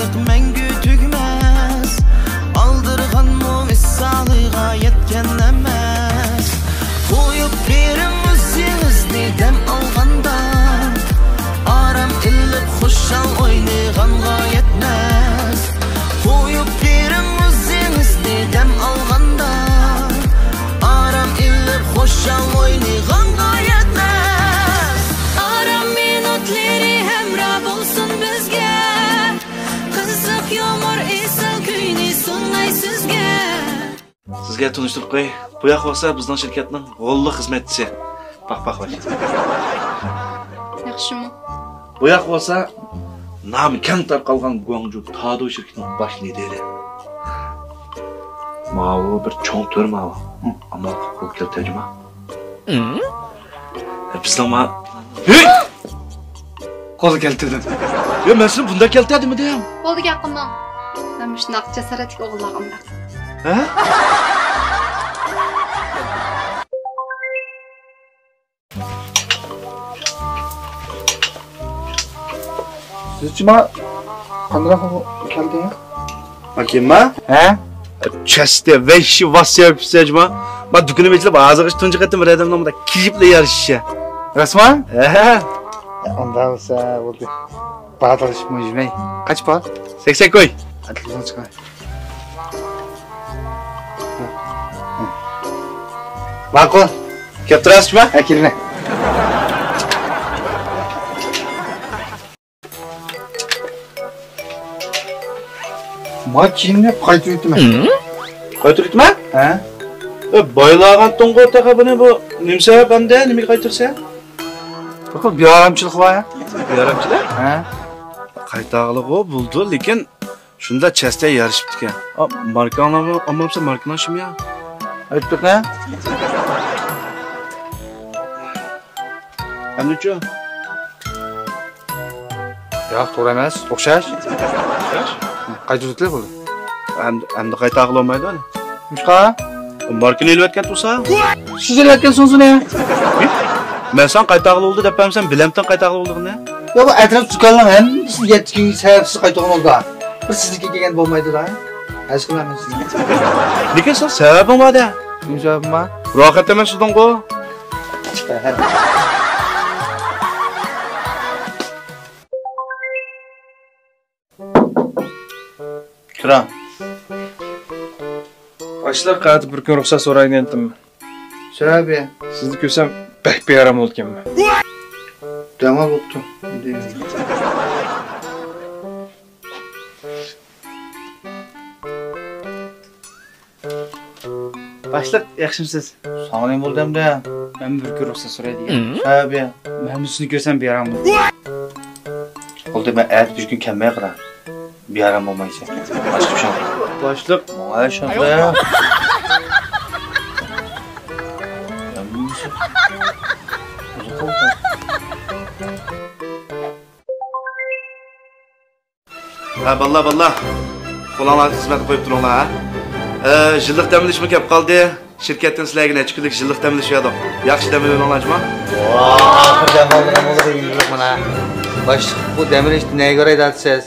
aşık mengü tügmez. Aldırgan mu misaliga yetken emez. Koyup birin özünüzni dem alganda. Aram illip hoşal oynayğanğa yetmez. Koyup birin özünüzni dem alganda. Aram illip hoşal oynayğanğa yetmez. Aram minutları hemra bulsun bizge. Kızık yomur esel kuyni sunay sizge. Sizga tanıştırıp qo'y. Bu yoq bo'lsa bizning shirkatning g'olli xizmatchisi. Bak. Yaxshimi? Bu yoq bo'lsa nomi keng tarqalgan Guangzhou Tado shirkatining bosh lideri. Mao bir cho'ng turma. Ammo qo'l keltirma. Bizning ma Hey! Qo'l keltirdim. Yo, men sizni bunda keltirdimmi deyam? Bo'ldi yaqindan. Men shunaqa jasoratga o'g'irlag'imda. Ha? Sizcima qanday keldi? Bakayım He? Cheste veşi vasya pisecma. Ma dükkanı beklep ağzıgış tuncu katım redemden da kijiple yarışışa. Rasman? He. Onda olsa oldu. Bağdalış mujmey. Kaç bağ? 80 koy. Hadi buradan çıkar. Bako. Keptiras mı? Ekiline. Makinne qaytırdı mı? Qaytırtma? He? Boylağın tongu takabını bu nimse bende nimi qaytırsa? Bakın bir aramçılık var ya. Yaramçılar? He? Qaytağılık o buldu lekin şunda cheste yarışıp diken. Markanlar amamsa markanaşım ya. Ayttık ne? Hem ne ço? Ya doğru emas. Oxşaş. Yaş? Qaytırdıklar buldu. Hem de qaytağılı olmaydı hani. Müşka? Markını elvetken tutsa? Siz eletken sonsu ne ya? Ben sen qaytağılı oldu depem sen bilemten qaytağılı olduğunu ne? Ya bu etraf çıkarlan hem siz yetkin sebepsiz qaytağın oldu. Bir sizlikке gelgen bolmaydı da. Aşkım hemen sizlikке. Lekin sen sebebin var da. Ne sebebim var? Rahat hemen sudan ko. Kiram. Başlar qaytib bir kun ruxsat so'rayni endim. Sebebi? Sizni ko'rsam bek beyaram bo'lganman. Demal bo'pti. Başlar yaxshimisiz? Sağlayın bo'ldum da. Men bir kun ruxsat so'raydigan. Sebebi? Men sizni ko'rsam beyaram bo'ldi. Oldu ben eğer bir gün kendime kadar bir aram olmayacak. Başka bir şey yok. Başlık. Bana şans ya. Ha vallah. Qo'linglarga xizmat qo'yib turinglar ha. Yillik damlashma kelib qoldi. Shirkatdan sizlarga necha kunlik yillik damlash yo'q. Yaxshi dam olasizmi? Ahir demallarım olur bilmiyorum bana. Başlık bu demir işte neye göre idatsız?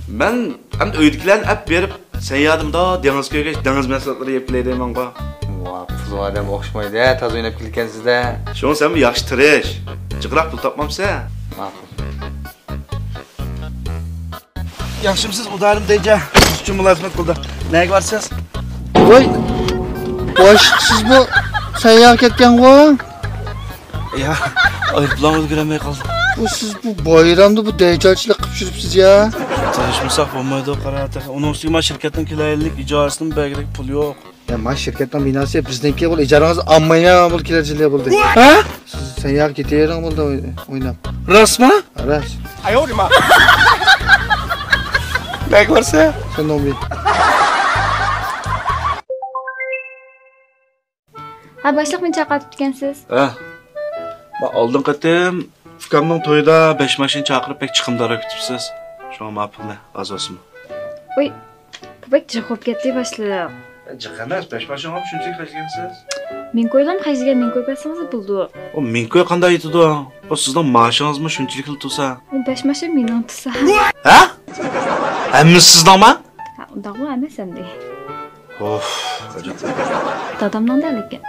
Men ham uydagilarni olib berib, sen yodimda dengiz ko'yga dengiz mahsulotlari yeb kelaydiman qo. Vay, pul adam o'xshamaydi, taz o'ynab kelgansizda. Shuni sen yaxshi tirish. Jiqroq pul topmamsa? Ma'qul. Yaxshimisiz, udarim deyja. Siz uchun mulozimat qildi. Nega borsiz? Voy. Boş siz bu sayyoh ketgan qo. Ya, aeroplan o'lgiramay qoldi. Bu siz bu bayramda bu deychalchilik qilib yuribsiz ya. Tanishmasak bo'lmaydi, qarata. Uning ustiga shirkatning kilaylik ijorasining bag'rik pul yo'q. Ya mash shirkatning binosi bizniki bo'l ijorangiz ammayna bo'l kelarchilik bo'ldi. Ha? Siz sayyoh ketayring bo'ldi o'ynab. Rostmi? Rost. Ayorima. Nega borsa? Sen nomli. Ha, boshliq men chaqirib ketgansiz. Ha. Ben oldin qatim ukamning to'yida 5 mashin chaqirib pek chiqimdaro kutibsiz. Shuna ma'qulmi? Azosimi? Voy, bu bek jiqib ketdi boshliq. Jiq emas, 5 mashin olib shunchalik qilgansiz. Men qo'ydim, qaysiga men qo'ygasingiz bo'ldi. O minkoy qanday yetadi? O sizning maoshingizni shunchalik tursa. U 5 mashin mendan tursa. Ha? Hammasi sizningmi? Ha, undaq emas endi. Of, qajaq. Dadamdan da lekin.